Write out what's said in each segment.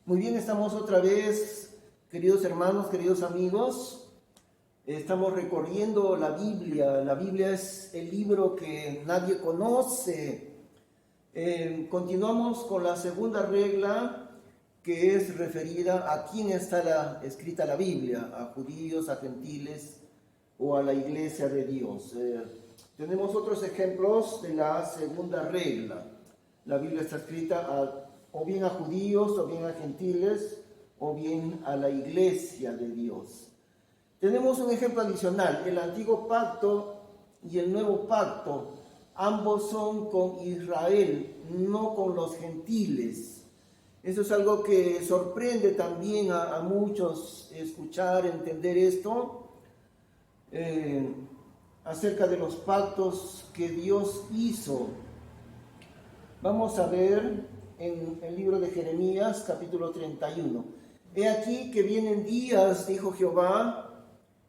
Muy bien, estamos otra vez, queridos hermanos, queridos amigos. Estamos recorriendo la Biblia. La Biblia es el libro que nadie conoce. Continuamos con la segunda regla, que es referida a quién está escrita la Biblia, a judíos, a gentiles o a la iglesia de Dios. Tenemos otros ejemplos de la segunda regla. La Biblia está escrita o bien a judíos, o bien a gentiles, o bien a la iglesia de Dios. Tenemos un ejemplo adicional, el antiguo pacto y el nuevo pacto. Ambos son con Israel, no con los gentiles. Eso es algo que sorprende también a muchos escuchar, entender esto, acerca de los pactos que Dios hizo. Vamos a ver en el libro de Jeremías, capítulo 31. He aquí que vienen días, dijo Jehová,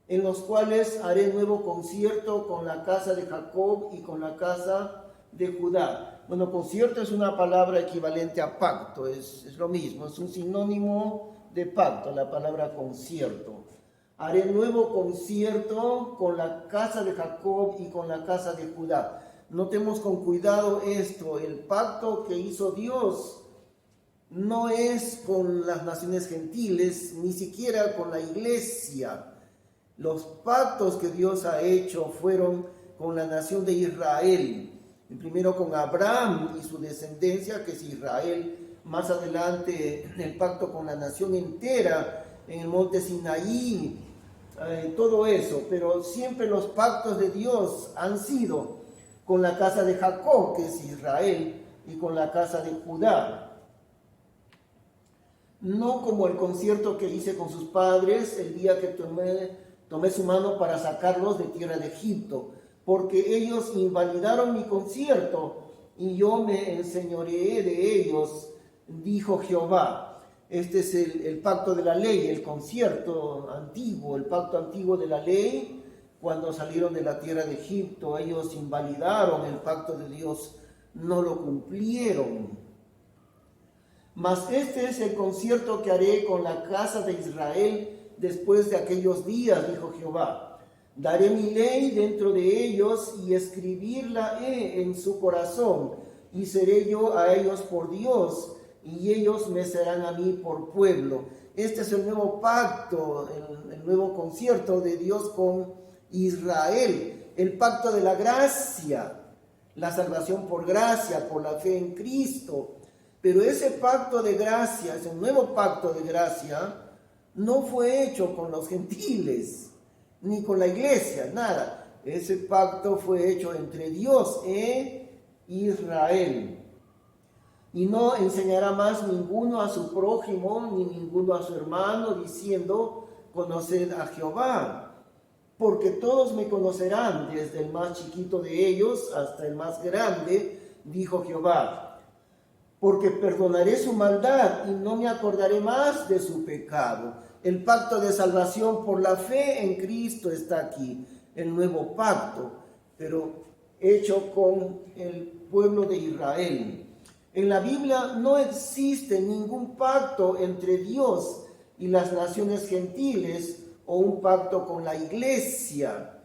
en los cuales haré nuevo concierto con la casa de Jacob y con la casa de Judá. Bueno, concierto es una palabra equivalente a pacto, es lo mismo, es un sinónimo de pacto, la palabra concierto. Haré nuevo concierto con la casa de Jacob y con la casa de Judá. Notemos con cuidado esto, el pacto que hizo Dios no es con las naciones gentiles, ni siquiera con la iglesia. Los pactos que Dios ha hecho fueron con la nación de Israel. El primero con Abraham y su descendencia, que es Israel. Más adelante el pacto con la nación entera en el monte Sinaí. Todo eso, pero siempre los pactos de Dios han sido con la casa de Jacob, que es Israel, y con la casa de Judá. No como el concierto que hice con sus padres el día que tomé su mano para sacarlos de tierra de Egipto, porque ellos invalidaron mi concierto y yo me enseñoreé de ellos, dijo Jehová. Este es el pacto de la ley, el concierto antiguo, el pacto antiguo de la ley. Cuando salieron de la tierra de Egipto, ellos invalidaron el pacto de Dios, no lo cumplieron. Mas este es el concierto que haré con la casa de Israel después de aquellos días, dijo Jehová. Daré mi ley dentro de ellos y escribirla he en su corazón, y seré yo a ellos por Dios, y ellos me serán a mí por pueblo. Este es el nuevo pacto, el nuevo concierto de Dios con Israel, el pacto de la gracia, la salvación por gracia, por la fe en Cristo. Pero ese pacto de gracia, ese nuevo pacto de gracia, no fue hecho con los gentiles, ni con la iglesia, nada. Ese pacto fue hecho entre Dios e Israel. Y no enseñará más ninguno a su prójimo, ni ninguno a su hermano, diciendo, conoced a Jehová. Porque todos me conocerán, desde el más chiquito de ellos hasta el más grande, dijo Jehová. Porque perdonaré su maldad y no me acordaré más de su pecado. El pacto de salvación por la fe en Cristo está aquí, el nuevo pacto, pero hecho con el pueblo de Israel. En la Biblia no existe ningún pacto entre Dios y las naciones gentiles, o un pacto con la iglesia.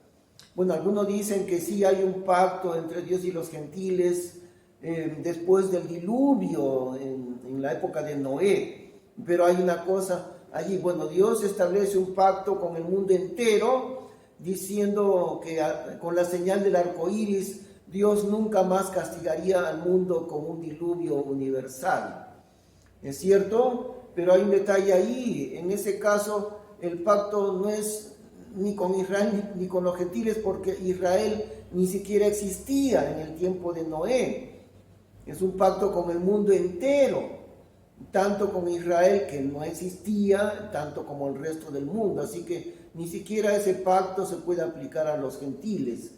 Bueno, algunos dicen que sí hay un pacto entre Dios y los gentiles después del diluvio, en la época de Noé. Pero hay una cosa allí, bueno, Dios establece un pacto con el mundo entero, diciendo que con la señal del arco iris, Dios nunca más castigaría al mundo con un diluvio universal. ¿Es cierto? Pero hay un detalle ahí, en ese caso el pacto no es ni con Israel ni con los gentiles, porque Israel ni siquiera existía en el tiempo de Noé. Es un pacto con el mundo entero, tanto con Israel, que no existía, tanto como el resto del mundo. Así que ni siquiera ese pacto se puede aplicar a los gentiles.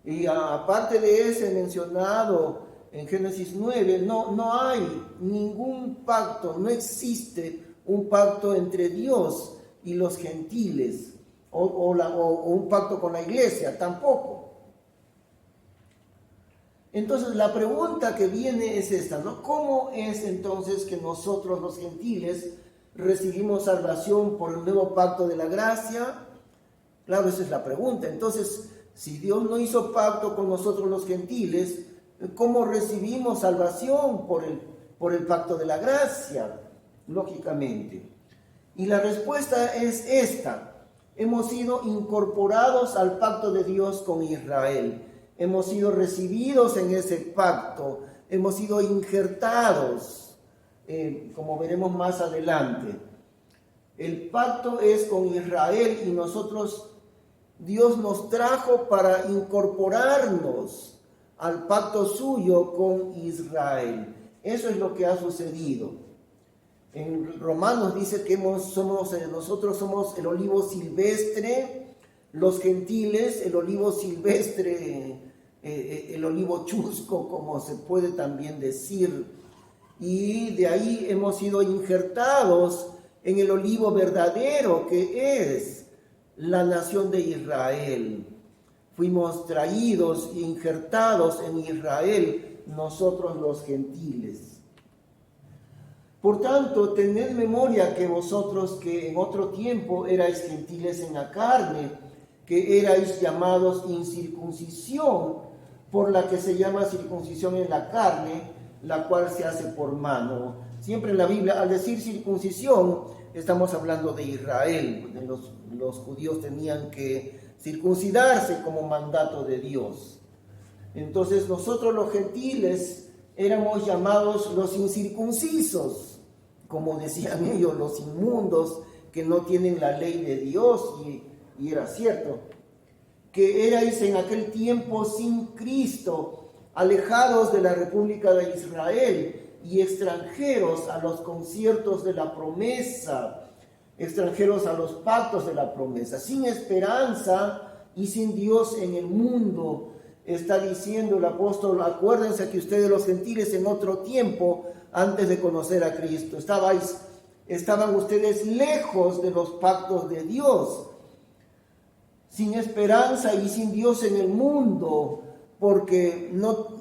Y aparte de ese mencionado en Génesis 9, no hay ningún pacto, no existe un pacto entre Dios y los gentiles, o un pacto con la iglesia, tampoco. Entonces la pregunta que viene es esta, ¿no? ¿Cómo es entonces que nosotros los gentiles recibimos salvación por el nuevo pacto de la gracia? Claro, esa es la pregunta. Entonces, si Dios no hizo pacto con nosotros los gentiles, ¿cómo recibimos salvación por el pacto de la gracia? Lógicamente. Y la respuesta es esta: hemos sido incorporados al pacto de Dios con Israel. Hemos sido recibidos en ese pacto, hemos sido injertados, como veremos más adelante. El pacto es con Israel y Dios nos trajo para incorporarnos al pacto suyo con Israel. Eso es lo que ha sucedido. En Romanos dice que nosotros somos el olivo silvestre, los gentiles el olivo silvestre, el olivo chusco, como se puede también decir. Y de ahí hemos sido injertados en el olivo verdadero, que es la nación de Israel. Fuimos traídos e injertados en Israel, nosotros los gentiles. Por tanto, tened memoria que vosotros que en otro tiempo erais gentiles en la carne, que erais llamados incircuncisión, por la que se llama circuncisión en la carne, la cual se hace por mano. Siempre en la Biblia, al decir circuncisión, estamos hablando de Israel. Los judíos tenían que circuncidarse como mandato de Dios. Entonces nosotros los gentiles éramos llamados los incircuncisos, como decían ellos, los inmundos que no tienen la ley de Dios, y era cierto, que erais en aquel tiempo sin Cristo, alejados de la República de Israel y extranjeros a los conciertos de la promesa, extranjeros a los pactos de la promesa, sin esperanza y sin Dios en el mundo. Está diciendo el apóstol: acuérdense que ustedes los gentiles en otro tiempo, antes de conocer a Cristo, estaban ustedes lejos de los pactos de Dios, sin esperanza y sin Dios en el mundo, porque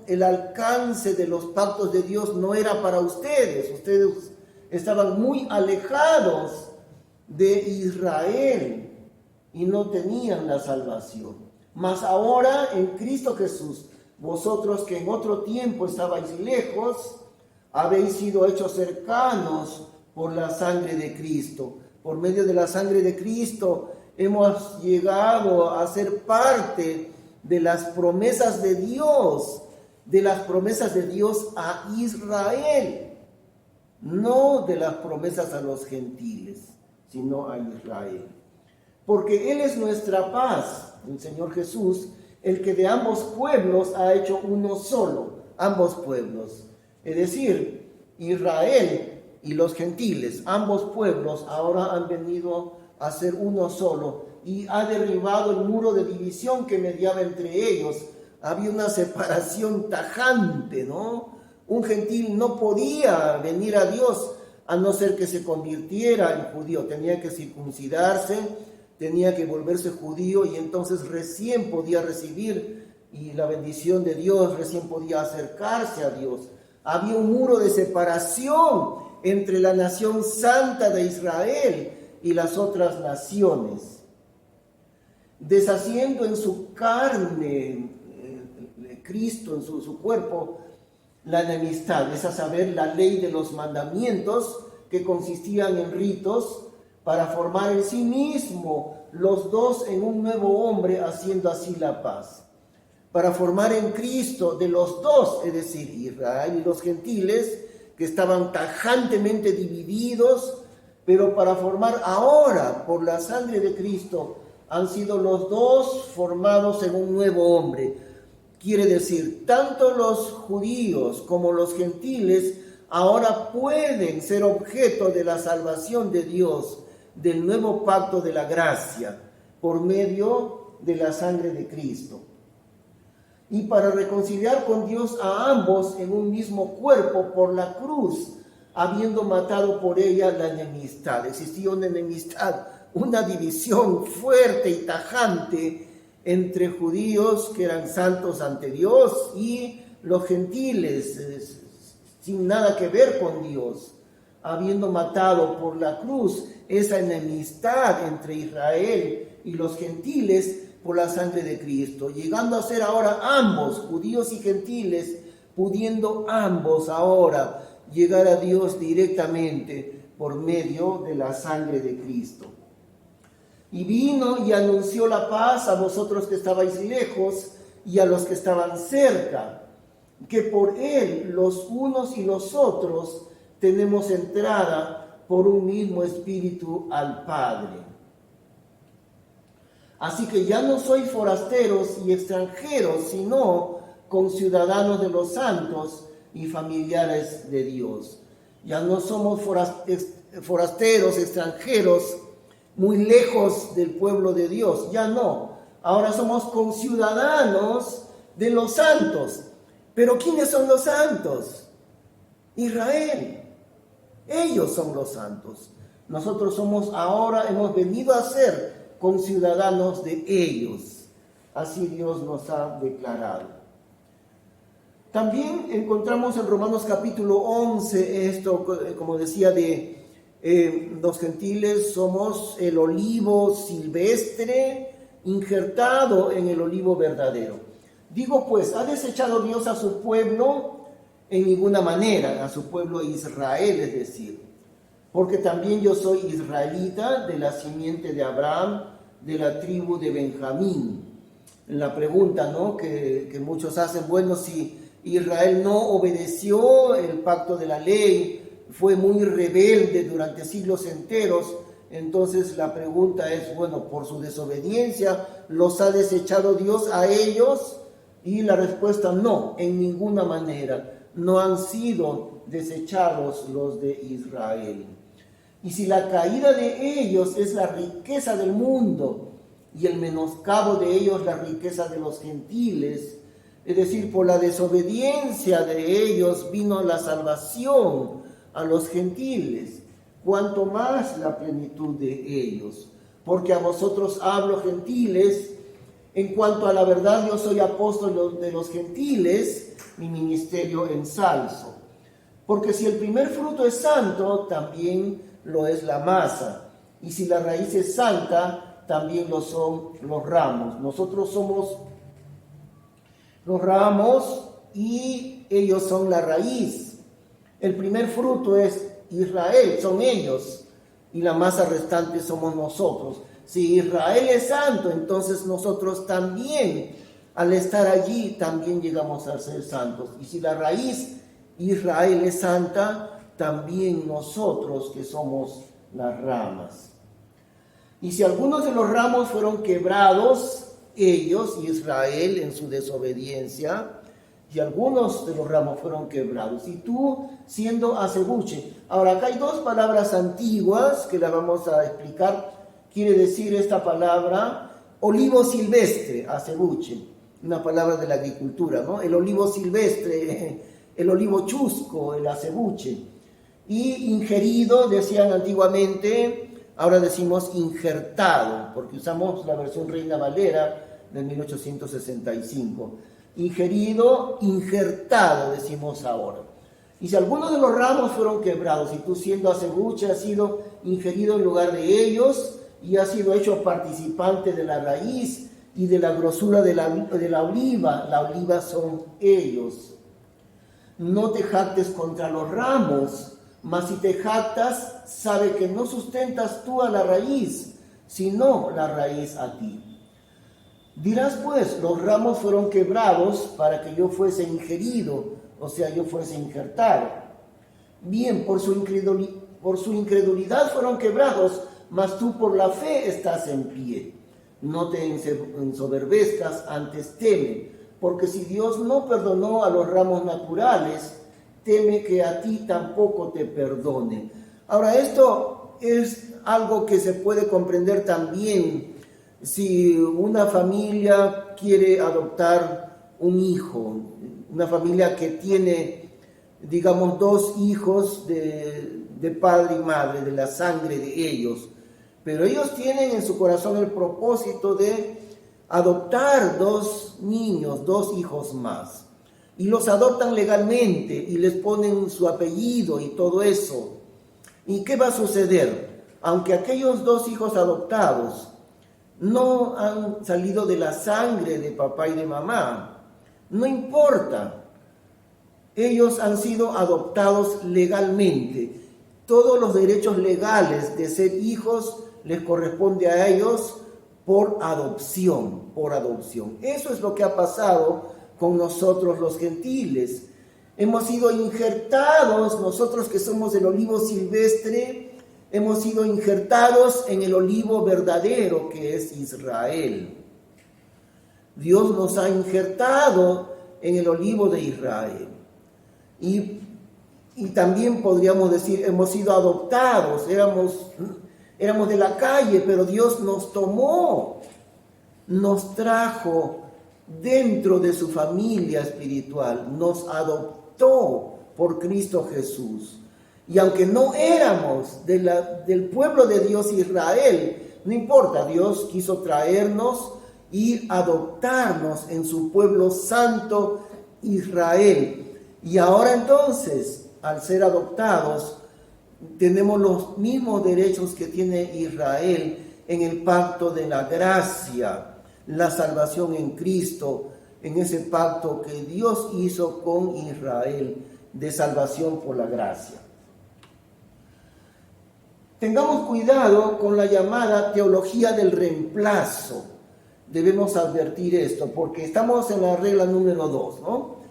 el alcance de los pactos de Dios no era para ustedes. Ustedes estaban muy alejados de Israel y no tenían la salvación. Mas ahora en Cristo Jesús, vosotros que en otro tiempo estabais lejos, habéis sido hechos cercanos por la sangre de Cristo. Por medio de la sangre de Cristo hemos llegado a ser parte de las promesas de Dios a Israel, no de las promesas a los gentiles, sino a Israel. Porque Él es nuestra paz, el Señor Jesús, el que de ambos pueblos ha hecho uno solo, ambos pueblos. Es decir, Israel y los gentiles, ambos pueblos ahora han venido a ser uno solo, y ha derribado el muro de división que mediaba entre ellos. Había una separación tajante, ¿no? Un gentil no podía venir a Dios a no ser que se convirtiera en judío. Tenía que circuncidarse, tenía que volverse judío, y entonces recién podía recibir y la bendición de Dios, recién podía acercarse a Dios. Había un muro de separación entre la nación santa de Israel y las otras naciones, deshaciendo en su carne, Cristo en su cuerpo, la enemistad, es a saber, la ley de los mandamientos, que consistían en ritos, para formar en sí mismo los dos en un nuevo hombre, haciendo así la paz. Para formar en Cristo de los dos, es decir, Israel y los gentiles, que estaban tajantemente divididos, pero para formar ahora, por la sangre de Cristo, han sido los dos formados en un nuevo hombre. Quiere decir, tanto los judíos como los gentiles ahora pueden ser objeto de la salvación de Dios, del nuevo pacto de la gracia, por medio de la sangre de Cristo. Y para reconciliar con Dios a ambos en un mismo cuerpo por la cruz, habiendo matado por ella la enemistad. Existía una enemistad, una división fuerte y tajante entre judíos que eran santos ante Dios y los gentiles, sin nada que ver con Dios, habiendo matado por la cruz esa enemistad entre Israel y los gentiles por la sangre de Cristo, llegando a ser ahora ambos, judíos y gentiles, pudiendo ambos ahora llegar a Dios directamente por medio de la sangre de Cristo. Y vino y anunció la paz a vosotros que estabais lejos y a los que estaban cerca, que por él los unos y los otros tenemos entrada por un mismo espíritu al Padre. Así que ya no sois forasteros y extranjeros, sino conciudadanos de los santos y familiares de Dios. Ya no somos forasteros, extranjeros, muy lejos del pueblo de Dios, ya no. Ahora somos conciudadanos de los santos. ¿Pero quiénes son los santos? Israel. Ellos son los santos. Nosotros hemos venido a ser conciudadanos de ellos. Así Dios nos ha declarado. También encontramos en Romanos capítulo 11 esto, como decía, de los gentiles somos el olivo silvestre injertado en el olivo verdadero. Digo pues, ¿ha desechado Dios a su pueblo? En ninguna manera, a su pueblo Israel, es decir, porque también yo soy israelita de la simiente de Abraham, de la tribu de Benjamín. La pregunta, ¿no?, que muchos hacen, bueno, si Israel no obedeció el pacto de la ley, fue muy rebelde durante siglos enteros, entonces la pregunta es, bueno, por su desobediencia, ¿los ha desechado Dios a ellos? Y la respuesta, no, en ninguna manera. No han sido desechados los de Israel. Y si la caída de ellos es la riqueza del mundo y el menoscabo de ellos la riqueza de los gentiles, es decir, por la desobediencia de ellos vino la salvación a los gentiles, cuanto más la plenitud de ellos. Porque a vosotros hablo, gentiles, en cuanto a la verdad yo soy apóstol de los gentiles, mi ministerio ensalzo. Porque si el primer fruto es santo, también lo es la masa. Y si la raíz es santa, también lo son los ramos. Nosotros somos los ramos y ellos son la raíz. El primer fruto es Israel, son ellos. Y la masa restante somos nosotros. Si Israel es santo, entonces nosotros también, al estar allí, también llegamos a ser santos. Y si la raíz Israel es santa, también nosotros que somos las ramas. Y si algunos de los ramos fueron quebrados, ellos, Israel, en su desobediencia, y algunos de los ramos fueron quebrados, y tú siendo acebuche. Ahora, acá hay dos palabras antiguas que las vamos a explicar. Quiere decir esta palabra olivo silvestre, acebuche, una palabra de la agricultura, ¿no? El olivo silvestre, el olivo chusco, el acebuche. Y ingerido, decían antiguamente, ahora decimos injertado, porque usamos la versión Reina Valera de 1865. Ingerido, injertado, decimos ahora. Y si algunos de los ramos fueron quebrados, y tú siendo acebuche has sido ingerido en lugar de ellos, y has sido hecho participante de la raíz y de la grosura de la oliva son ellos. No te jactes contra los ramos, mas si te jactas, sabe que no sustentas tú a la raíz, sino la raíz a ti. Dirás pues, los ramos fueron quebrados para que yo fuese ingerido, o sea, yo fuese injertado. Bien, por su incredulidad fueron quebrados, mas tú por la fe estás en pie. No te ensoberbezcas, antes teme, porque si Dios no perdonó a los ramos naturales, teme que a ti tampoco te perdone. Ahora, esto es algo que se puede comprender también si una familia quiere adoptar un hijo, una familia que tiene, digamos, dos hijos de padre y madre, de la sangre de ellos, pero ellos tienen en su corazón el propósito de adoptar dos niños, dos hijos más. y los adoptan legalmente y les ponen su apellido y todo eso. ¿Y qué va a suceder? Aunque aquellos dos hijos adoptados no han salido de la sangre de papá y de mamá, no importa. Ellos han sido adoptados legalmente. Todos los derechos legales de ser hijos les corresponde a ellos por adopción, por adopción. Eso es lo que ha pasado con nosotros los gentiles. Hemos sido injertados, nosotros que somos del olivo silvestre, hemos sido injertados en el olivo verdadero que es Israel. Dios nos ha injertado en el olivo de Israel. Y también podríamos decir, hemos sido adoptados, éramos de la calle, pero Dios nos tomó, nos trajo dentro de su familia espiritual, nos adoptó por Cristo Jesús. Y aunque no éramos del pueblo de Dios Israel, no importa, Dios quiso traernos y adoptarnos en su pueblo santo Israel. Y ahora entonces, al ser adoptados, tenemos los mismos derechos que tiene Israel en el pacto de la gracia, la salvación en Cristo, en ese pacto que Dios hizo con Israel de salvación por la gracia. Tengamos cuidado con la llamada teología del reemplazo. Debemos advertir esto, porque estamos en la regla número 2, ¿no?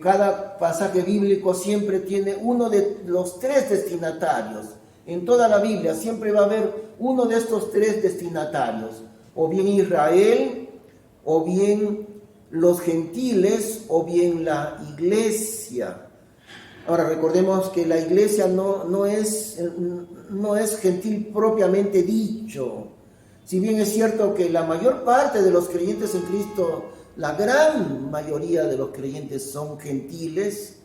Cada pasaje bíblico siempre tiene uno de los tres destinatarios. En toda la Biblia siempre va a haber uno de estos tres destinatarios, o bien Israel, o bien los gentiles, o bien la iglesia. Ahora recordemos que la iglesia no es gentil propiamente dicho. Si bien es cierto que la mayor parte de los creyentes en Cristo, la gran mayoría de los creyentes son gentiles,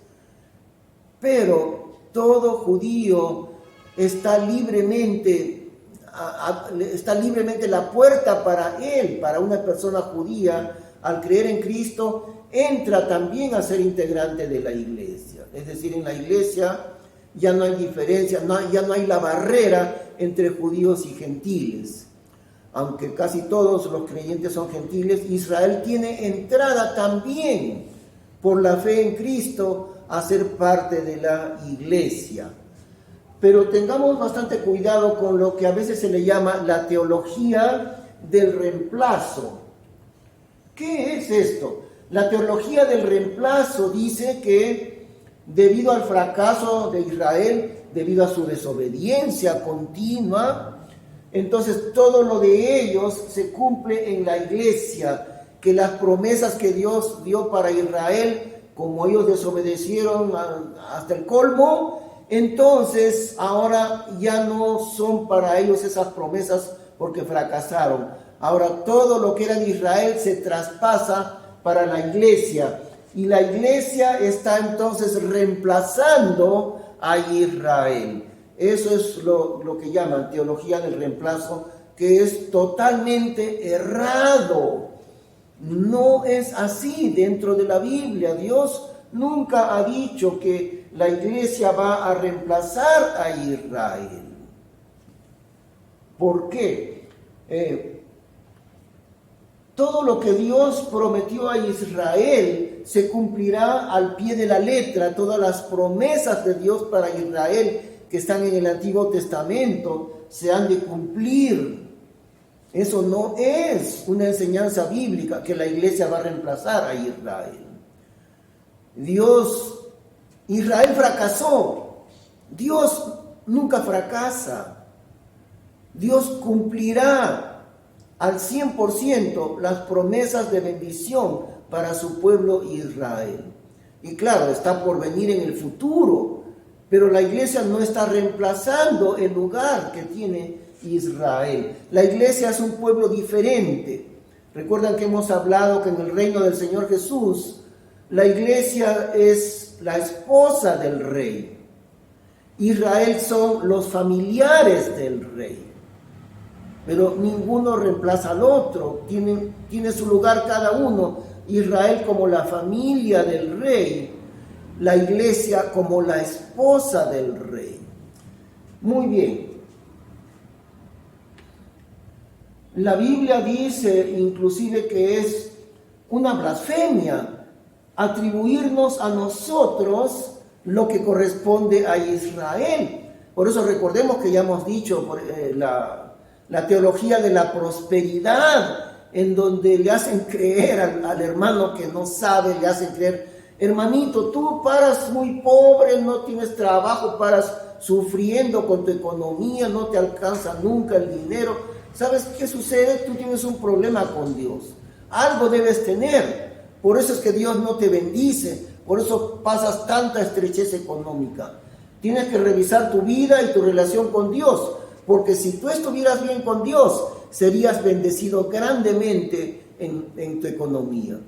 pero todo judío está libremente la puerta para él, para una persona judía, al creer en Cristo, entra también a ser integrante de la iglesia. Es decir, en la iglesia ya no hay diferencia, ya no hay la barrera entre judíos y gentiles. Aunque casi todos los creyentes son gentiles, Israel tiene entrada también por la fe en Cristo a ser parte de la iglesia. Pero tengamos bastante cuidado con lo que a veces se le llama la teología del reemplazo. ¿Qué es esto? La teología del reemplazo dice que debido al fracaso de Israel, debido a su desobediencia continua, entonces todo lo de ellos se cumple en la iglesia, que las promesas que Dios dio para Israel, como ellos desobedecieron hasta el colmo, entonces ahora ya no son para ellos esas promesas porque fracasaron. Ahora todo lo que era de Israel se traspasa para la iglesia, y la iglesia está entonces reemplazando a Israel. Eso es lo que llaman teología del reemplazo, que es totalmente errado. No es así dentro de la Biblia. Dios nunca ha dicho que la iglesia va a reemplazar a Israel. ¿Por qué? Todo lo que Dios prometió a Israel se cumplirá al pie de la letra. Todas las promesas de Dios para Israel que están en el Antiguo Testamento se han de cumplir. Eso no es una enseñanza bíblica que la iglesia va a reemplazar a Israel. Israel fracasó. Dios nunca fracasa. Dios cumplirá al 100% las promesas de bendición para su pueblo Israel. Y claro, está por venir en el futuro, pero la iglesia no está reemplazando el lugar que tiene Israel. La iglesia es un pueblo diferente. Recuerdan que hemos hablado que en el reino del Señor Jesús, la iglesia es la esposa del rey. Israel son los familiares del rey. Pero ninguno reemplaza al otro, tiene su lugar cada uno. Israel como la familia del rey, la iglesia como la esposa del rey. Muy bien. La Biblia dice inclusive que es una blasfemia atribuirnos a nosotros lo que corresponde a Israel. Por eso recordemos que ya hemos dicho la teología de la prosperidad, en donde le hacen creer al hermano que no sabe, le hacen creer, hermanito, tú paras muy pobre, no tienes trabajo, paras sufriendo con tu economía, no te alcanza nunca el dinero. ¿Sabes qué sucede? Tú tienes un problema con Dios. Algo debes tener. Por eso es que Dios no te bendice. Por eso pasas tanta estrechez económica. Tienes que revisar tu vida y tu relación con Dios. Porque si tú estuvieras bien con Dios, serías bendecido grandemente en tu economía.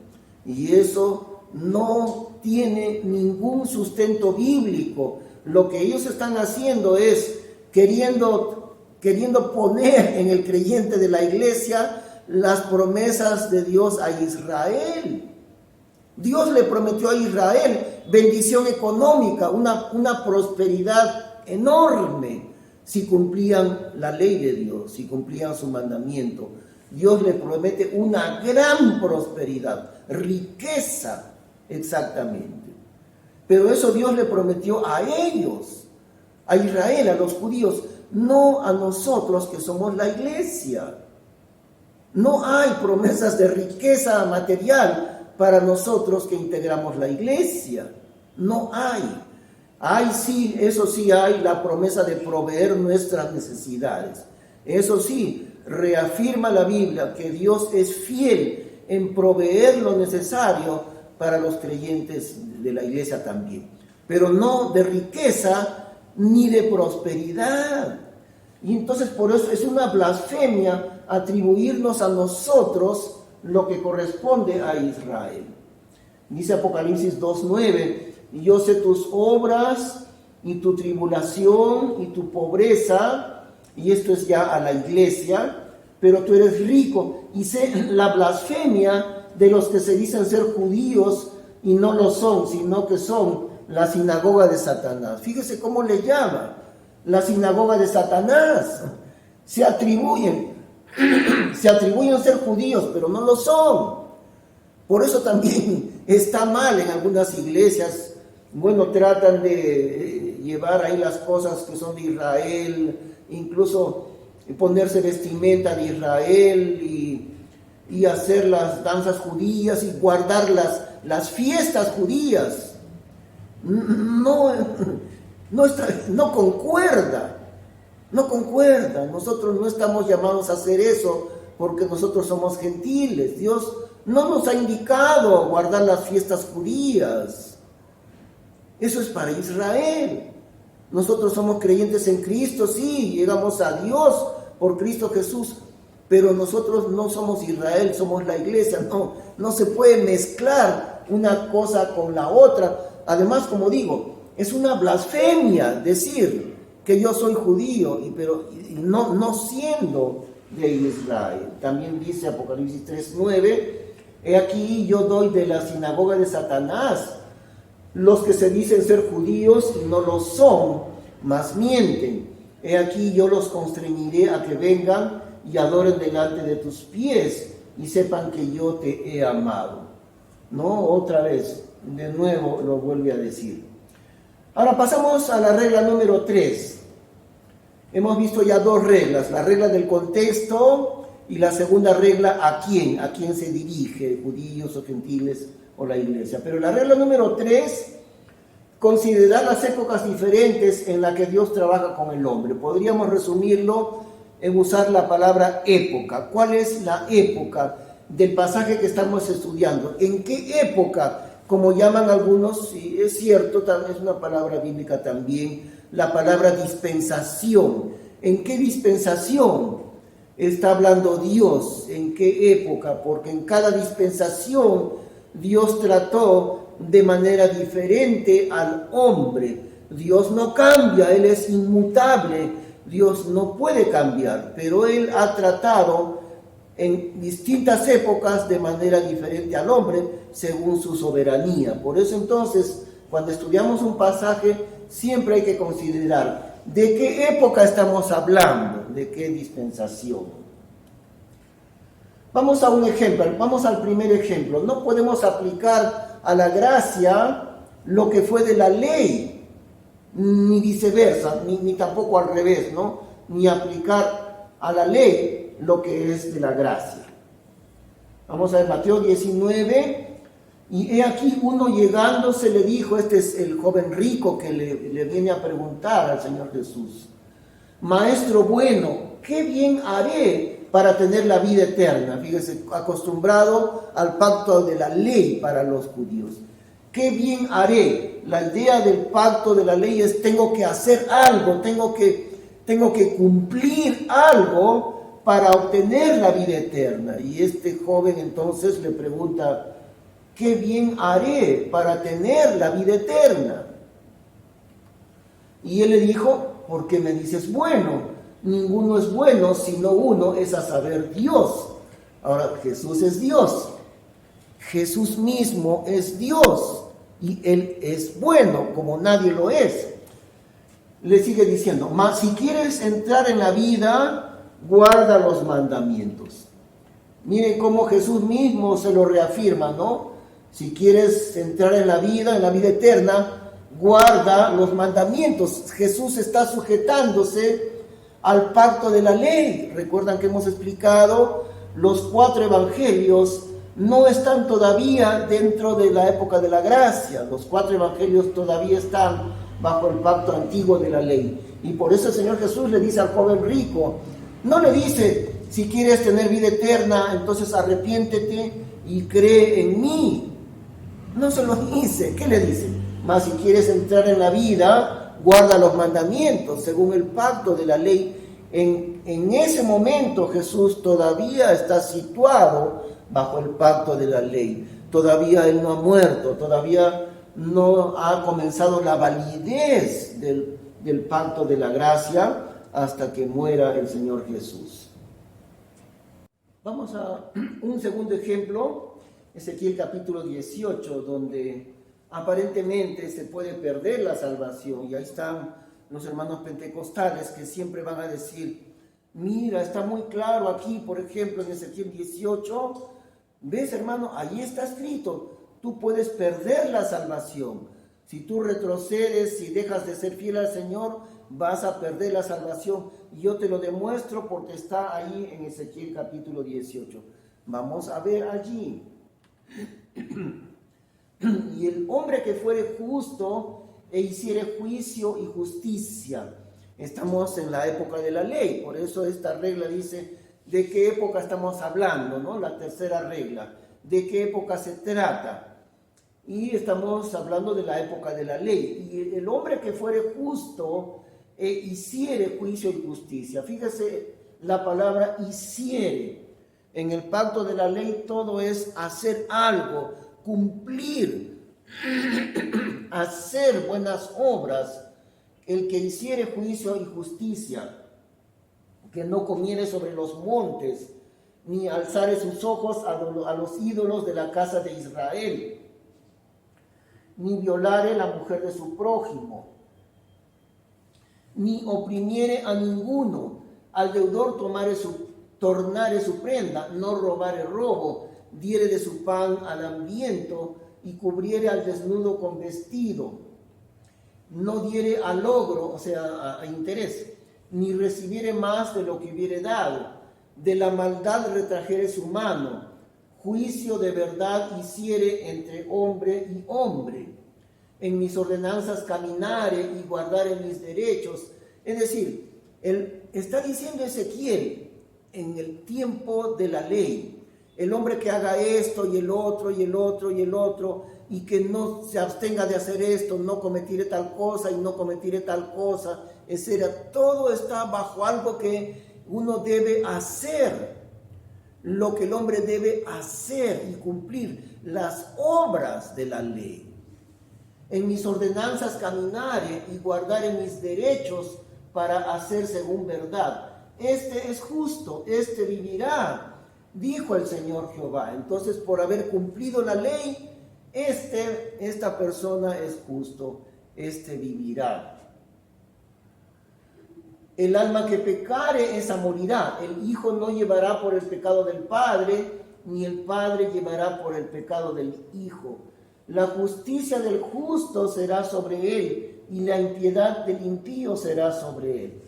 Y eso no tiene ningún sustento bíblico. Lo que ellos están haciendo es queriendo poner en el creyente de la iglesia las promesas de Dios a Israel. Dios le prometió a Israel bendición económica, una prosperidad enorme, si cumplían la ley de Dios, si cumplían su mandamiento. Dios le promete una gran prosperidad, riqueza, exactamente. Pero eso Dios le prometió a ellos, a Israel, a los judíos, no a nosotros que somos la iglesia. No hay promesas de riqueza material para nosotros que integramos la iglesia. No hay. Hay sí, eso sí hay la promesa de proveer nuestras necesidades. Eso sí, reafirma la Biblia que Dios es fiel en proveer lo necesario para los creyentes de la iglesia también. Pero no de riqueza ni de prosperidad. Y entonces por eso es una blasfemia atribuirnos a nosotros lo que corresponde a Israel. Dice Apocalipsis 2:9, y yo sé tus obras y tu tribulación y tu pobreza, y esto es ya a la iglesia, pero tú eres rico, y sé la blasfemia de los que se dicen ser judíos y no lo son, sino que son la sinagoga de Satanás. Fíjese cómo le llama, la sinagoga de Satanás. Se atribuyen ser judíos, pero no lo son. Por eso también está mal en algunas iglesias. Bueno, tratan de llevar ahí las cosas que son de Israel, incluso ponerse vestimenta de Israel y hacer las danzas judías y guardar las fiestas judías. No concuerda. Nosotros no estamos llamados a hacer eso porque nosotros somos gentiles. Dios no nos ha indicado guardar las fiestas judías. Eso es para Israel. Nosotros somos creyentes en Cristo, sí, llegamos a Dios por Cristo Jesús, pero nosotros no somos Israel, somos la iglesia. No se puede mezclar una cosa con la otra. Además, como digo, es una blasfemia decir que yo soy judío, pero no siendo de Israel. También dice Apocalipsis 3:9, he aquí yo doy de la sinagoga de Satanás los que se dicen ser judíos y no lo son, mas mienten. He aquí yo los constreñiré a que vengan y adoren delante de tus pies y sepan que yo te he amado. No, otra vez, de nuevo lo vuelve a decir. Ahora pasamos a la regla número 3. Hemos visto ya dos reglas, la regla del contexto y la segunda regla, ¿a quién se dirige? Judíos o gentiles o la iglesia. Pero la regla número 3, considerar las épocas diferentes en las que Dios trabaja con el hombre. Podríamos resumirlo en usar la palabra época. ¿Cuál es la época del pasaje que estamos estudiando? ¿En qué época? Como llaman algunos, y es cierto, también es una palabra bíblica también, la palabra dispensación. ¿En qué dispensación está hablando Dios? ¿En qué época? Porque en cada dispensación Dios trató de manera diferente al hombre. Dios no cambia, Él es inmutable, Dios no puede cambiar, pero Él ha tratado en distintas épocas de manera diferente al hombre, según su soberanía. Por eso entonces, cuando estudiamos un pasaje, siempre hay que considerar de qué época estamos hablando, de qué dispensación. Vamos a un ejemplo, vamos al primer ejemplo. No podemos aplicar a la gracia lo que fue de la ley, ni viceversa, ni tampoco al revés, ¿no? Ni aplicar a la ley lo que es de la gracia. Vamos a ver Mateo 19, y he aquí uno llegando se le dijo, este es el joven rico que le viene a preguntar al Señor Jesús: Maestro bueno, ¿qué bien haré para tener la vida eterna? Fíjese, acostumbrado al pacto de la ley para los judíos. ¿Qué bien haré? La idea del pacto de la ley es tengo que hacer algo, tengo que cumplir algo para obtener la vida eterna. Y este joven entonces le pregunta: ¿qué bien haré para tener la vida eterna? Y él le dijo: ¿por qué me dices bueno? Ninguno es bueno sino uno, es a saber, Dios. Ahora, Jesús es Dios. Jesús mismo es Dios y Él es bueno, como nadie lo es. Le sigue diciendo: mas si quieres entrar en la vida, guarda los mandamientos. Miren cómo Jesús mismo se lo reafirma, ¿no? Si quieres entrar en la vida eterna, guarda los mandamientos. Jesús está sujetándose al pacto de la ley. Recuerdan que hemos explicado, los 4 evangelios no están todavía dentro de la época de la gracia. Los 4 evangelios todavía están bajo el pacto antiguo de la ley. Y por eso el Señor Jesús le dice al joven rico, no le dice: si quieres tener vida eterna, entonces arrepiéntete y cree en mí. No se lo dice. ¿Qué le dice? Mas si quieres entrar en la vida, guarda los mandamientos, según el pacto de la ley. En ese momento Jesús todavía está situado bajo el pacto de la ley. Todavía Él no ha muerto, todavía no ha comenzado la validez del pacto de la gracia hasta que muera el Señor Jesús. Vamos a un segundo ejemplo, Ezequiel capítulo 18, donde aparentemente se puede perder la salvación. Y ahí están los hermanos pentecostales que siempre van a decir: mira, está muy claro aquí, por ejemplo, en Ezequiel 18, ¿ves, hermano? Allí está escrito, tú puedes perder la salvación. Si tú retrocedes, si dejas de ser fiel al Señor, vas a perder la salvación. Y yo te lo demuestro porque está ahí en Ezequiel capítulo 18. Vamos a ver allí. Y el hombre que fuere justo e hiciere juicio y justicia. Estamos en la época de la ley, por eso esta regla dice de qué época estamos hablando, ¿no? La tercera regla, de qué época se trata. Y estamos hablando de la época de la ley. Y el hombre que fuere justo e hiciere juicio y justicia. Fíjese la palabra hiciere. En el pacto de la ley todo es hacer algo, cumplir, hacer buenas obras. El que hiciere juicio y justicia, que no comiere sobre los montes, ni alzare sus ojos a los ídolos de la casa de Israel, ni violare la mujer de su prójimo, ni oprimiere a ninguno, al deudor tornare su prenda, no robare robo, diere de su pan al hambriento, y cubriere al desnudo con vestido, no diere al logro, o sea, a interés, ni recibiere más de lo que hubiere dado, de la maldad retrajere su mano, juicio de verdad hiciere entre hombre y hombre, en mis ordenanzas caminare y guardare mis derechos. Es decir, él está diciendo Ezequiel, en el tiempo de la ley, el hombre que haga esto y el otro y el otro y el otro, y que no se abstenga de hacer esto, no cometiré tal cosa y no cometiré tal cosa, etc. Todo está bajo algo que uno debe hacer, lo que el hombre debe hacer y cumplir, las obras de la ley. En mis ordenanzas caminaré y guardaré mis derechos para hacer según verdad. Este es justo, este vivirá. dijo el Señor Jehová. Entonces, por haber cumplido la ley, esta persona es justo, vivirá. El alma que pecare, esa morirá. El hijo no llevará por el pecado del padre, ni el padre llevará por el pecado del hijo. La justicia del justo será sobre él, y la impiedad del impío será sobre él.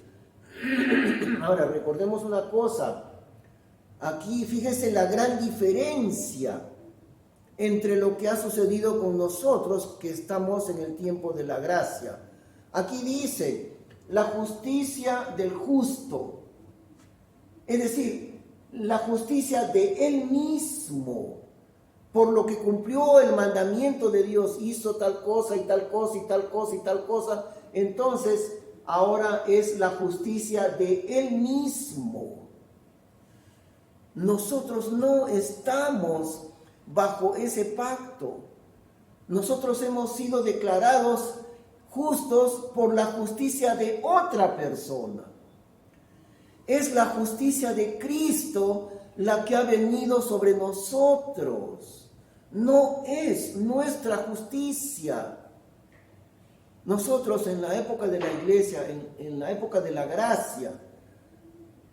Ahora, recordemos una cosa. Aquí, fíjese la gran diferencia entre lo que ha sucedido con nosotros que estamos en el tiempo de la gracia. Aquí dice, la justicia del justo, es decir, la justicia de él mismo, por lo que cumplió el mandamiento de Dios, hizo tal cosa y tal cosa y tal cosa y tal cosa, entonces ahora es la justicia de él mismo. Nosotros no estamos bajo ese pacto. Nosotros hemos sido declarados justos por la justicia de otra persona. Es la justicia de Cristo la que ha venido sobre nosotros. No es nuestra justicia. Nosotros en la época de la iglesia, en la época de la gracia,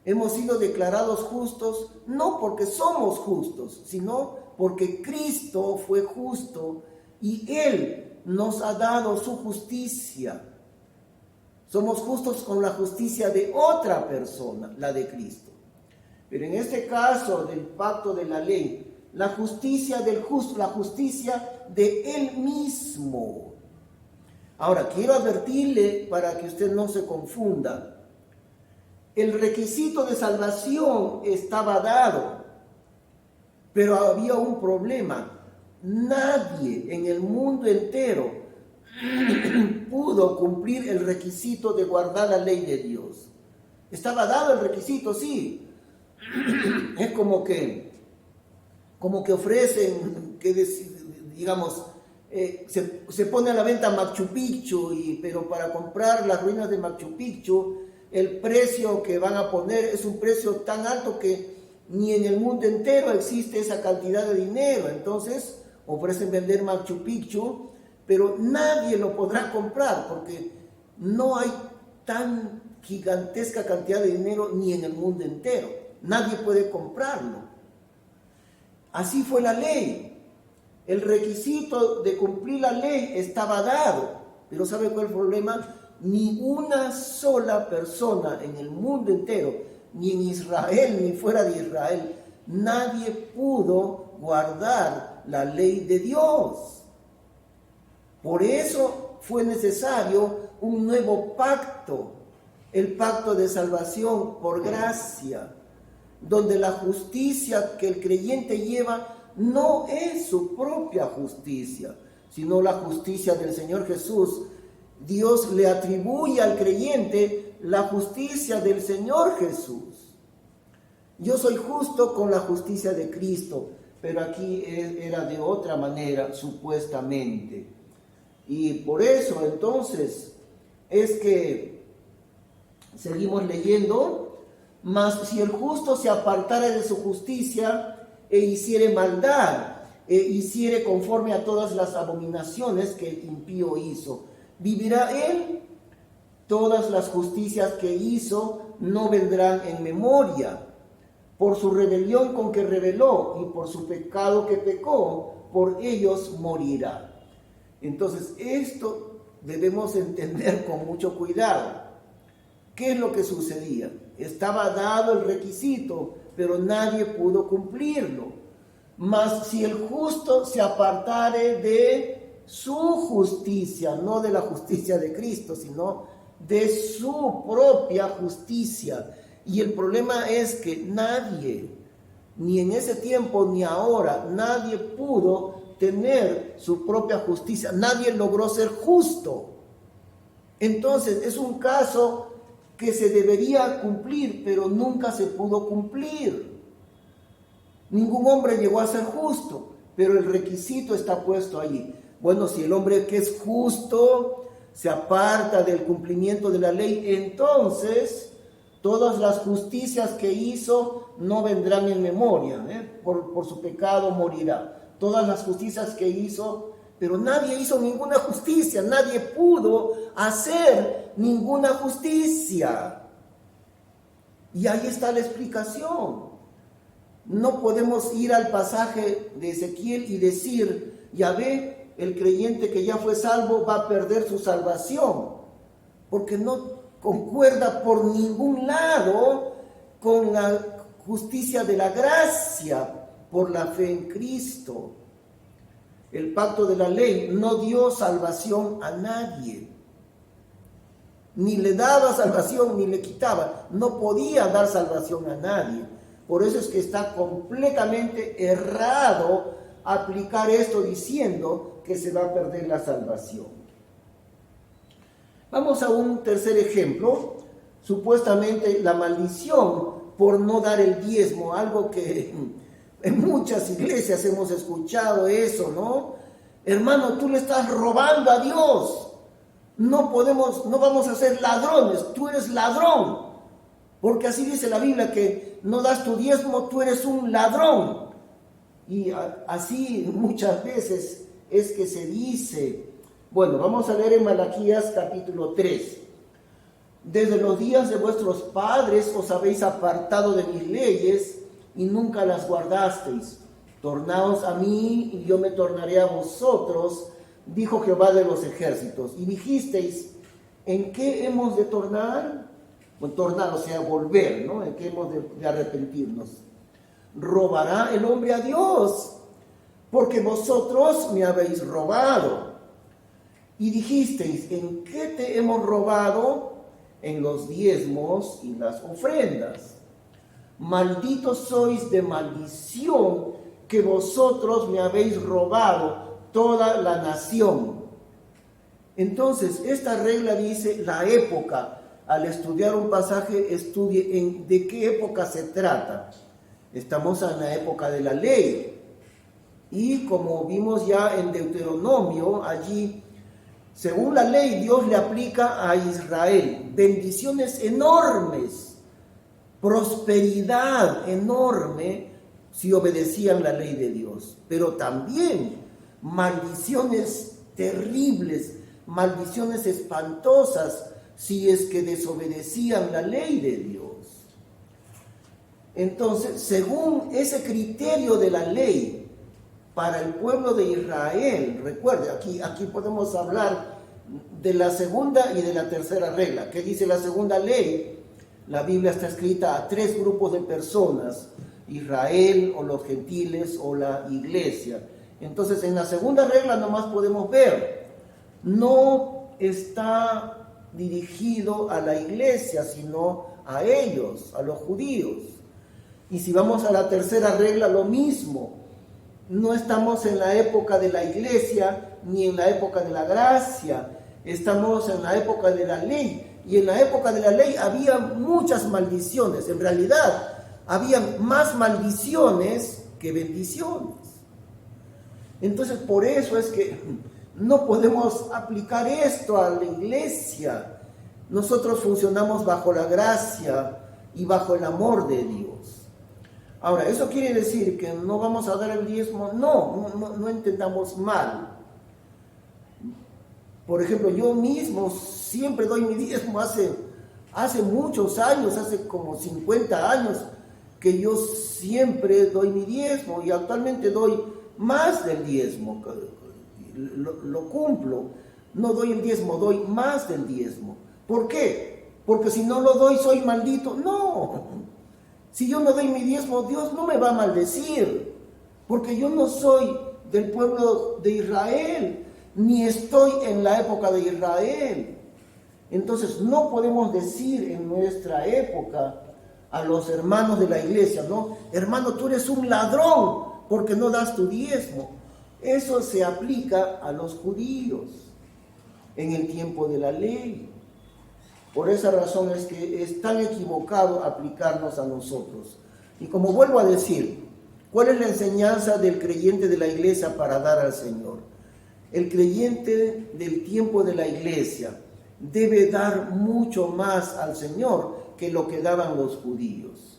hemos sido declarados justos no porque somos justos, sino porque Cristo fue justo y Él nos ha dado su justicia. Somos justos con la justicia de otra persona, la de Cristo. Pero en este caso del pacto de la ley, la justicia del justo, la justicia de Él mismo. Ahora, quiero advertirle para que usted no se confunda. El requisito de salvación estaba dado, pero había un problema. Nadie en el mundo entero pudo cumplir el requisito de guardar la ley de Dios. Estaba dado el requisito, sí. Es como que ofrecen, que digamos, se pone a la venta Machu Picchu, pero para comprar las ruinas de Machu Picchu, el precio que van a poner es un precio tan alto que ni en el mundo entero existe esa cantidad de dinero. Entonces ofrecen vender Machu Picchu, pero nadie lo podrá comprar porque no hay tan gigantesca cantidad de dinero ni en el mundo entero. Nadie puede comprarlo. Así fue la ley. El requisito de cumplir la ley estaba dado, pero ¿sabe cuál es el problema? Ni una sola persona en el mundo entero, ni en Israel ni fuera de Israel, nadie pudo guardar la ley de Dios. Por eso fue necesario un nuevo pacto, el pacto de salvación por gracia, donde la justicia que el creyente lleva no es su propia justicia, sino la justicia del Señor Jesús. Dios le atribuye al creyente la justicia del Señor Jesús. Yo soy justo con la justicia de Cristo, pero aquí era de otra manera, supuestamente. Y por eso, entonces, es que seguimos leyendo, mas si el justo se apartara de su justicia e hiciere maldad, e hiciere conforme a todas las abominaciones que el impío hizo, ¿vivirá él? Todas las justicias que hizo no vendrán en memoria. Por su rebelión con que rebeló y por su pecado que pecó, por ellos morirá. Entonces, esto debemos entender con mucho cuidado. ¿Qué es lo que sucedía? Estaba dado el requisito, pero nadie pudo cumplirlo. Mas si el justo se apartare de su justicia, no de la justicia de Cristo, sino de su propia justicia. Y el problema es que nadie, ni en ese tiempo ni ahora, nadie pudo tener su propia justicia. Nadie logró ser justo. Entonces es un caso que se debería cumplir, pero nunca se pudo cumplir. Ningún hombre llegó a ser justo, pero el requisito está puesto allí. Bueno, si el hombre que es justo se aparta del cumplimiento de la ley, entonces Todas las justicias que hizo no vendrán en memoria, por su pecado morirá. Todas las justicias que hizo, pero nadie hizo ninguna justicia, nadie pudo hacer ninguna justicia. Y ahí está la explicación. No podemos ir al pasaje de Ezequiel y decir, ya ve, el creyente que ya fue salvo va a perder su salvación, porque no concuerda por ningún lado con la justicia de la gracia por la fe en Cristo. El pacto de la ley no dio salvación a nadie, ni le daba salvación ni le quitaba, no podía dar salvación a nadie. Por eso es que está completamente errado aplicar esto diciendo que se va a perder la salvación. Vamos a un tercer ejemplo, supuestamente la maldición por no dar el diezmo, algo que en muchas iglesias hemos escuchado eso, ¿no? Hermano, tú le estás robando a Dios, no vamos a ser ladrones, tú eres ladrón, porque así dice la Biblia, que no das tu diezmo, tú eres un ladrón. Y así muchas veces es que se dice. Bueno, vamos a leer en Malaquías capítulo 3. Desde los días de vuestros padres os habéis apartado de mis leyes y nunca las guardasteis. Tornaos a mí y yo me tornaré a vosotros, dijo Jehová de los ejércitos. Y dijisteis, ¿en qué hemos de tornar? Bueno, tornar, o sea, volver, ¿no? ¿En qué hemos de arrepentirnos? ¿Robará el hombre a Dios? Porque vosotros me habéis robado. Y dijisteis, ¿en qué te hemos robado? En los diezmos y las ofrendas. Malditos sois de maldición, que vosotros me habéis robado toda la nación. Entonces, esta regla dice la época. Al estudiar un pasaje, estudie de qué época se trata. Estamos en la época de la ley. Y como vimos ya en Deuteronomio, allí, según la ley, Dios le aplica a Israel bendiciones enormes, prosperidad enorme, si obedecían la ley de Dios. Pero también maldiciones terribles, maldiciones espantosas, si es que desobedecían la ley de Dios. Entonces, según ese criterio de la ley, para el pueblo de Israel, recuerde, aquí podemos hablar de la segunda y de la tercera regla. ¿Qué dice la segunda ley? La Biblia está escrita a 3 grupos de personas, Israel o los gentiles o la iglesia. Entonces, en la segunda regla nomás podemos ver, no está dirigido a la iglesia, sino a ellos, a los judíos. Y si vamos a la tercera regla, lo mismo. No estamos en la época de la iglesia, ni en la época de la gracia. Estamos en la época de la ley. Y en la época de la ley había muchas maldiciones. En realidad, había más maldiciones que bendiciones. Entonces, por eso es que no podemos aplicar esto a la iglesia. Nosotros funcionamos bajo la gracia y bajo el amor de Dios. Ahora, ¿eso quiere decir que no vamos a dar el diezmo? No entendamos mal. Por ejemplo, yo mismo siempre doy mi diezmo. Hace muchos años, hace como 50 años, que yo siempre doy mi diezmo y actualmente doy más del diezmo. Lo cumplo. No doy el diezmo, doy más del diezmo. ¿Por qué? Porque si no lo doy soy maldito. No. Si yo no doy mi diezmo, Dios no me va a maldecir, porque yo no soy del pueblo de Israel, ni estoy en la época de Israel. Entonces no podemos decir en nuestra época a los hermanos de la iglesia, no, hermano, tú eres un ladrón porque no das tu diezmo. Eso se aplica a los judíos en el tiempo de la ley. Por esa razón es que es tan equivocado aplicarnos a nosotros. Y como vuelvo a decir, ¿cuál es la enseñanza del creyente de la iglesia para dar al Señor? El creyente del tiempo de la iglesia debe dar mucho más al Señor que lo que daban los judíos.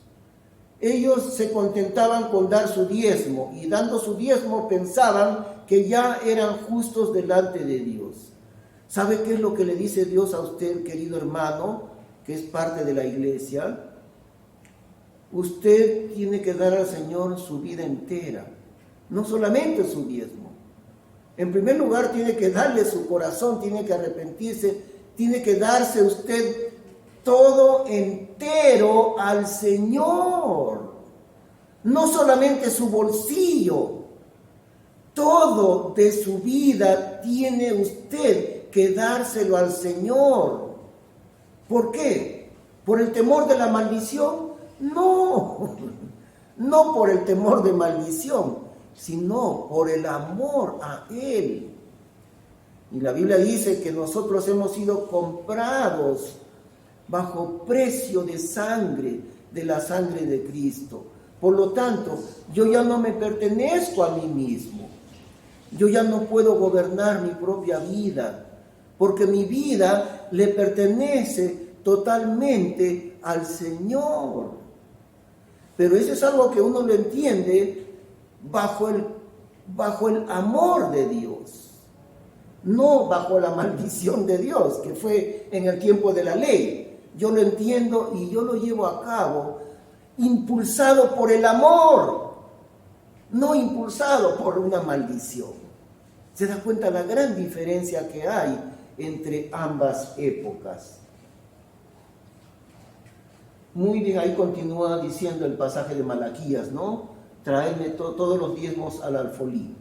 Ellos se contentaban con dar su diezmo, y dando su diezmo pensaban que ya eran justos delante de Dios. ¿Sabe qué es lo que le dice Dios a usted, querido hermano, que es parte de la iglesia? Usted tiene que dar al Señor su vida entera, no solamente su diezmo. En primer lugar, tiene que darle su corazón, tiene que arrepentirse, tiene que darse usted todo entero al Señor. No solamente su bolsillo, todo de su vida tiene usted que dárselo al Señor. ¿Por qué? ¿Por el temor de la maldición? No, no por el temor de maldición, sino por el amor a Él. Y la Biblia dice que nosotros hemos sido comprados bajo precio de sangre, de la sangre de Cristo. Por lo tanto, yo ya no me pertenezco a mí mismo. Yo ya no puedo gobernar mi propia vida, porque mi vida le pertenece totalmente al Señor. Pero eso es algo que uno lo entiende bajo el amor de Dios, no bajo la maldición de Dios, que fue en el tiempo de la ley. Yo lo entiendo y yo lo llevo a cabo impulsado por el amor, no impulsado por una maldición. ¿Se da cuenta la gran diferencia que hay entre ambas épocas? Muy bien, ahí continúa diciendo el pasaje de Malaquías, ¿no? Traedme todos los diezmos al alfolí.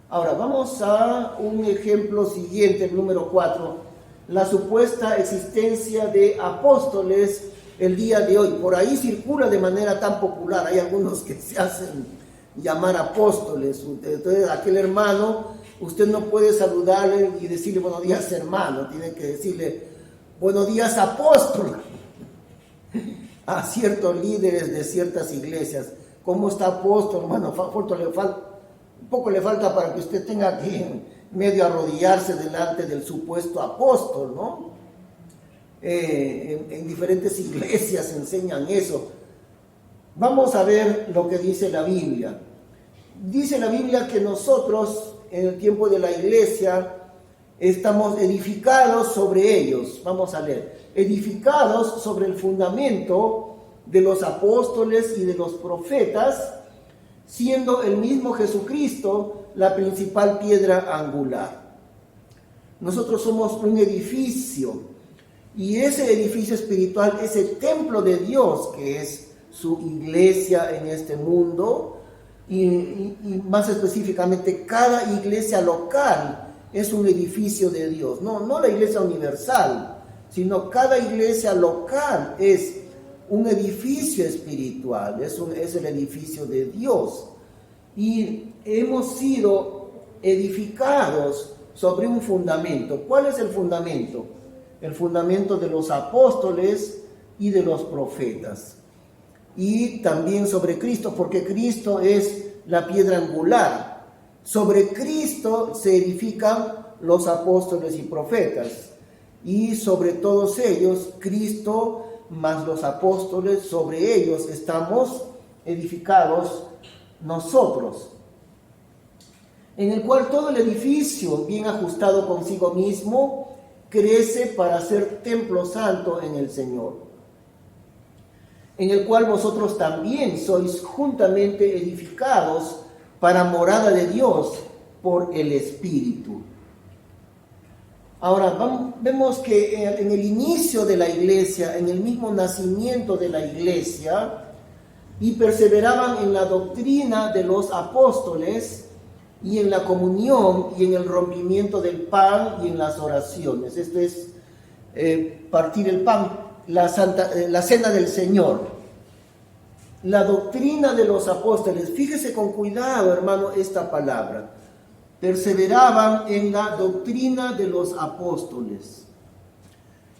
Ahora, vamos a un ejemplo siguiente, el número 4. La supuesta existencia de apóstoles el día de hoy. Por ahí circula de manera tan popular. Hay algunos que se hacen llamar apóstoles. Entonces, aquel hermano, usted no puede saludarle y decirle buenos días, hermano. Tiene que decirle buenos días, apóstol. A ciertos líderes de ciertas iglesias. ¿Cómo está apóstol? Bueno, un poco le falta para que usted tenga que medio arrodillarse delante del supuesto apóstol, ¿no? En diferentes iglesias enseñan eso. Vamos a ver lo que dice la Biblia. Dice la Biblia que nosotros, en el tiempo de la iglesia, estamos edificados sobre ellos. Vamos a leer. Edificados sobre el fundamento de los apóstoles y de los profetas, siendo el mismo Jesucristo la principal piedra angular. Nosotros somos un edificio, y ese edificio espiritual, ese templo de Dios que es su iglesia en este mundo, y más específicamente cada iglesia local es un edificio de Dios, no la iglesia universal, sino cada iglesia local es un edificio espiritual, es el edificio de Dios. Y hemos sido edificados sobre un fundamento. ¿Cuál es el fundamento? El fundamento de los apóstoles y de los profetas. Y también sobre Cristo, porque Cristo es la piedra angular. Sobre Cristo se edifican los apóstoles y profetas. Y sobre todos ellos, Cristo más los apóstoles, sobre ellos estamos edificados nosotros, en el cual todo el edificio, bien ajustado consigo mismo, crece para ser templo santo en el Señor, en el cual vosotros también sois juntamente edificados para morada de Dios por el Espíritu. Ahora, vemos que en el inicio de la iglesia, en el mismo nacimiento de la iglesia, y perseveraban en la doctrina de los apóstoles, y en la comunión, y en el rompimiento del pan, y en las oraciones. Esto es partir el pan, la cena del Señor. La doctrina de los apóstoles, fíjese con cuidado, hermano, esta palabra. Perseveraban en la doctrina de los apóstoles.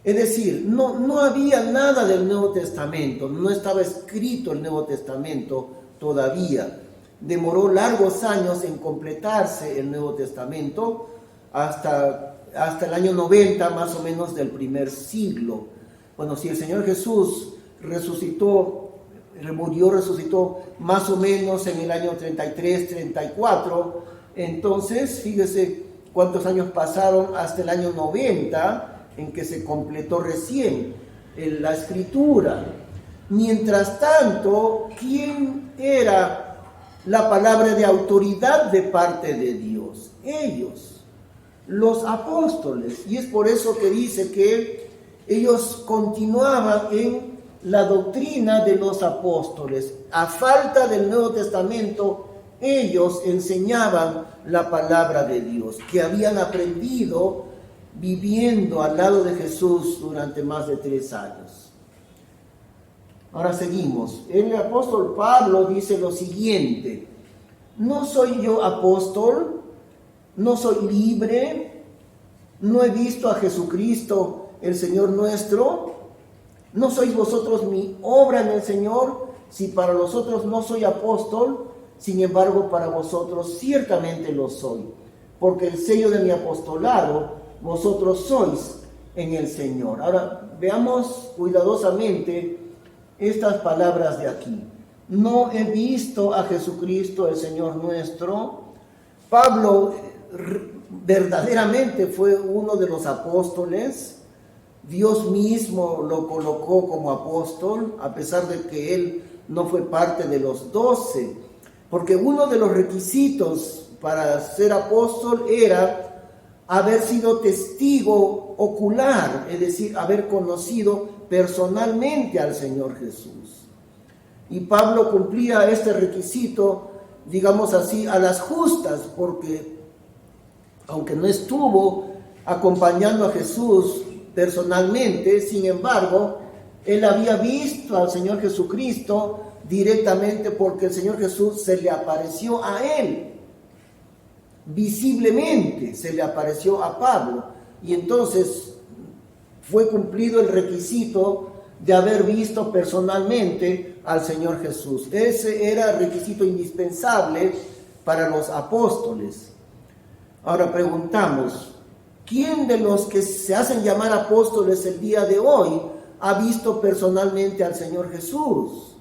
Es decir, no había nada del Nuevo Testamento, no estaba escrito el Nuevo Testamento todavía. Demoró largos años en completarse el Nuevo Testamento, hasta el año 90 más o menos del primer siglo. Bueno, si el Señor Jesús resucitó más o menos en el año 33, 34. Entonces, fíjese cuántos años pasaron hasta el año 90, en que se completó recién la escritura. Mientras tanto, ¿quién era la palabra de autoridad de parte de Dios? Ellos, los apóstoles. Y es por eso que dice que ellos continuaban en la doctrina de los apóstoles. A falta del Nuevo Testamento, ellos enseñaban la palabra de Dios, que habían aprendido viviendo al lado de Jesús durante más de 3 años. Ahora seguimos. El apóstol Pablo dice lo siguiente: ¿no soy yo apóstol? ¿No soy libre? ¿No he visto a Jesucristo, el Señor nuestro? ¿No sois vosotros mi obra en el Señor? Si para los otros no soy apóstol, sin embargo para vosotros ciertamente lo soy, porque el sello de mi apostolado vosotros sois en el Señor. Ahora veamos cuidadosamente estas palabras de aquí. No he visto a Jesucristo, el Señor nuestro. Pablo verdaderamente fue uno de los apóstoles. Dios mismo lo colocó como apóstol, a pesar de que él no fue parte de los 12, porque uno de los requisitos para ser apóstol era haber sido testigo ocular, es decir, haber conocido personalmente al Señor Jesús. Y Pablo cumplía este requisito, digamos así, a las justas, porque aunque no estuvo acompañando a Jesús personalmente, sin embargo, él había visto al Señor Jesucristo directamente, porque el Señor Jesús se le apareció a él, visiblemente se le apareció a Pablo, y entonces fue cumplido el requisito de haber visto personalmente al Señor Jesús. Ese era el requisito indispensable para los apóstoles. Ahora preguntamos, ¿quién de los que se hacen llamar apóstoles el día de hoy ha visto personalmente al Señor Jesús?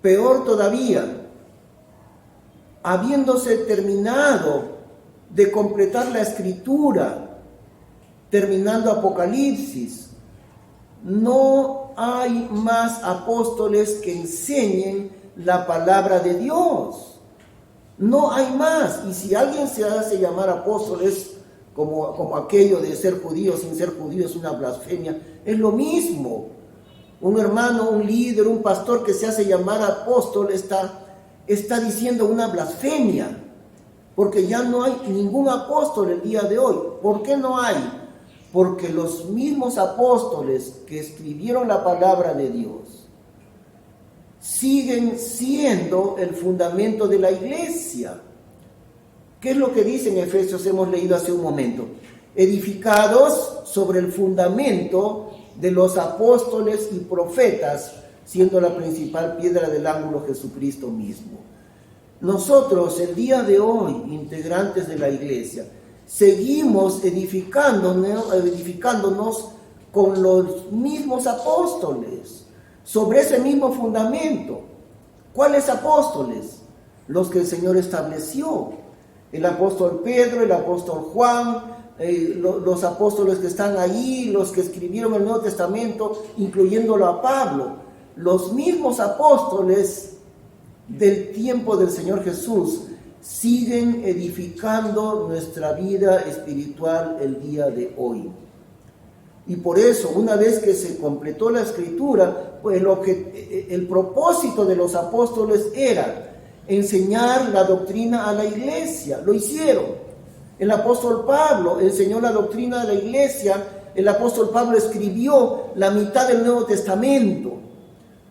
Peor todavía, habiéndose terminado de completar la escritura, terminando Apocalipsis, no hay más apóstoles que enseñen la palabra de Dios. No hay más. Y si alguien se hace llamar apóstoles, como aquello de ser judío sin ser judío es una blasfemia, es lo mismo. Un hermano, un líder, un pastor que se hace llamar apóstol está diciendo una blasfemia, porque ya no hay ningún apóstol el día de hoy. ¿Por qué no hay? Porque los mismos apóstoles que escribieron la palabra de Dios siguen siendo el fundamento de la iglesia. ¿Qué es lo que dice en Efesios? Hemos leído hace un momento. Edificados sobre el fundamento de los apóstoles y profetas, siendo la principal piedra del ángulo Jesucristo mismo. Nosotros, el día de hoy, integrantes de la iglesia, seguimos edificándonos con los mismos apóstoles, sobre ese mismo fundamento. ¿Cuáles apóstoles? Los que el Señor estableció. El apóstol Pedro, el apóstol Juan, los apóstoles que están ahí, los que escribieron el Nuevo Testamento, incluyéndolo a Pablo. Los mismos apóstoles del tiempo del Señor Jesús siguen edificando nuestra vida espiritual el día de hoy. Y por eso, una vez que se completó la escritura, pues el propósito de los apóstoles era enseñar la doctrina a la iglesia. Lo hicieron. El apóstol Pablo enseñó la doctrina de la iglesia. El apóstol Pablo escribió la mitad del Nuevo Testamento.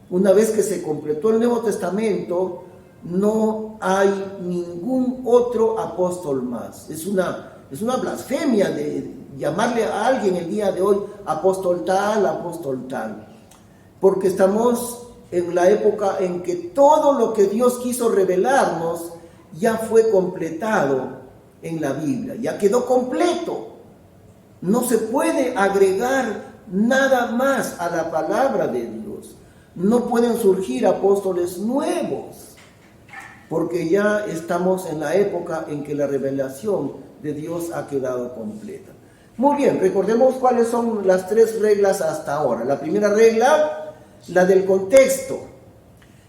Una vez que se completó el Nuevo Testamento, no hay ningún otro apóstol más. Es una blasfemia de llamarle a alguien el día de hoy apóstol tal, porque estamos en la época en que todo lo que Dios quiso revelarnos ya fue completado en la Biblia, ya quedó completo. No se puede agregar nada más a la palabra de Dios. No pueden surgir apóstoles nuevos, porque ya estamos en la época en que la revelación de Dios ha quedado completa. Muy bien, recordemos cuáles son las 3 reglas hasta ahora. La primera regla, la del contexto.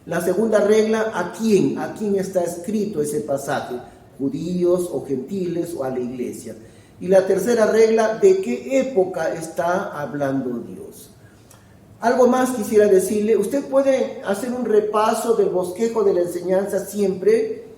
La segunda regla, ¿a quién? ¿A quién está escrito ese pasaje? ¿Judíos o gentiles o a la iglesia? Y la tercera regla, ¿de qué época está hablando Dios? Algo más quisiera decirle, usted puede hacer un repaso del bosquejo de la enseñanza siempre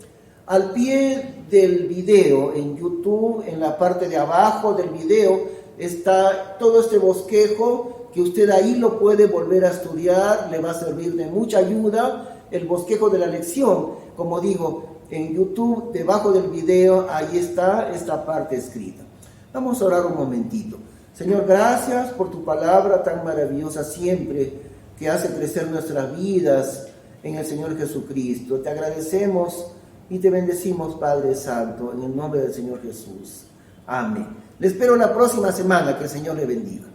al pie del video en YouTube. En la parte de abajo del video está todo este bosquejo que usted ahí lo puede volver a estudiar, le va a servir de mucha ayuda. El bosquejo de la lección, como digo, en YouTube, debajo del video, ahí está esta parte escrita. Vamos a orar un momentito. Señor, gracias por tu palabra tan maravillosa siempre, que hace crecer nuestras vidas en el Señor Jesucristo. Te agradecemos y te bendecimos, Padre Santo, en el nombre del Señor Jesús. Amén. Le espero la próxima semana. Que el Señor le bendiga.